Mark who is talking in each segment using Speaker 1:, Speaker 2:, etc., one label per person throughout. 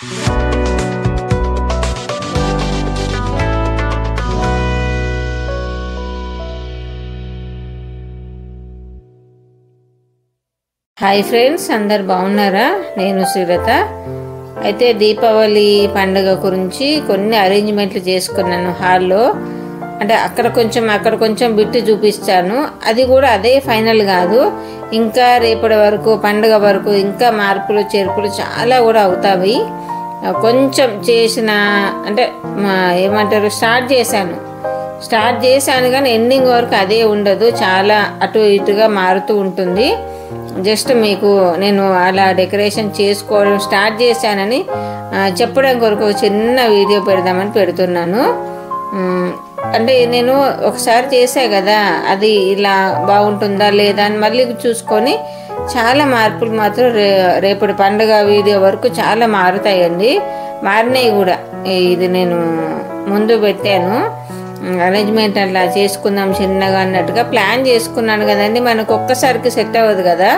Speaker 1: Hi friends, అందరు బాగున్నారా? నేను శ్రీలత. అయితే దీపావళి పండుగ గురించి కొన్ని అరేంజ్మెంట్లు చేసుకున్నాను హాల్లో. అంటే అక్కడ కొంచెం బిట్టు చూపిస్తాను. అది కూడా అదే ఫైనల్ కాదు, ఇంకా రేపటి వరకు పండుగ వరకు ఇంకా మార్పులు చేర్పులు చాలా కూడా అవుతాయి. కొంచెం చేసిన అంటే ఏమంటారు స్టార్ట్ చేశాను కానీ ఎండింగ్ వరకు అదే ఉండదు, చాలా అటు ఇటుగా మారుతూ ఉంటుంది. జస్ట్ మీకు నేను అలా డెకరేషన్ చేసుకోవడం స్టార్ట్ చేశానని చెప్పడం కొరకు ఒక చిన్న వీడియో పెడదామని పెడుతున్నాను. అంటే నేను ఒకసారి చేసా కదా, అది ఇలా బాగుంటుందా లేదా అని మళ్ళీ చూసుకొని చాలా మార్పులు మాత్రం రేపటి పండుగ వీడియో వరకు చాలా మారుతాయండి. మారినాయి కూడా. ఇది నేను ముందు పెట్టాను అరేంజ్మెంట్, అలా చేసుకుందాం చిన్నగా అన్నట్టుగా ప్లాన్ చేసుకున్నాను కదండి. మనకు ఒక్కసారికి సెట్ అవ్వదు కదా,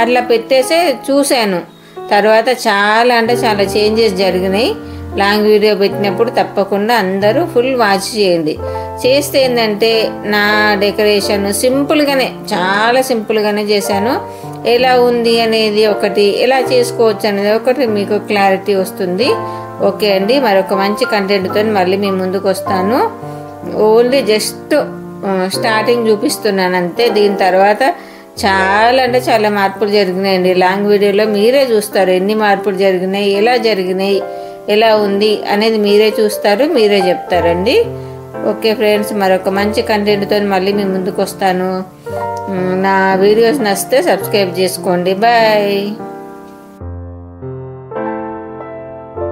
Speaker 1: అట్లా పెట్టేసే చూశాను. తర్వాత చాలా చేంజెస్ జరిగినాయి. లాంగ్ వీడియో పెట్టినప్పుడు తప్పకుండా అందరూ ఫుల్ వాచ్ చేయండి. చేస్తే ఏంటంటే నా డెకరేషన్ చాలా సింపుల్గానే చేశాను. ఎలా ఉంది అనేది ఒకటి, ఎలా చేసుకోవచ్చు అనేది ఒకటి మీకు క్లారిటీ వస్తుంది. ఓకే అండి, మరొక మంచి కంటెంట్తో మళ్ళీ మీ ముందుకు వస్తాను. ఓన్లీ జస్ట్ స్టార్టింగ్ చూపిస్తున్నాను అంతే. దీని తర్వాత చాలా మార్పులు జరిగినాయండి. లాంగ్ వీడియోలో మీరే చూస్తారు ఎన్ని మార్పులు జరిగినాయి, ఎలా ఉంది అనేది మీరే చూస్తారు, మీరే చెప్తారండి. ఓకే ఫ్రెండ్స్, మరొక మంచి కంటెంట్తో మళ్ళీ మీ ముందుకు వస్తాను. నా వీడియోస్ నచ్చితే సబ్స్క్రైబ్ చేసుకోండి. బాయ్.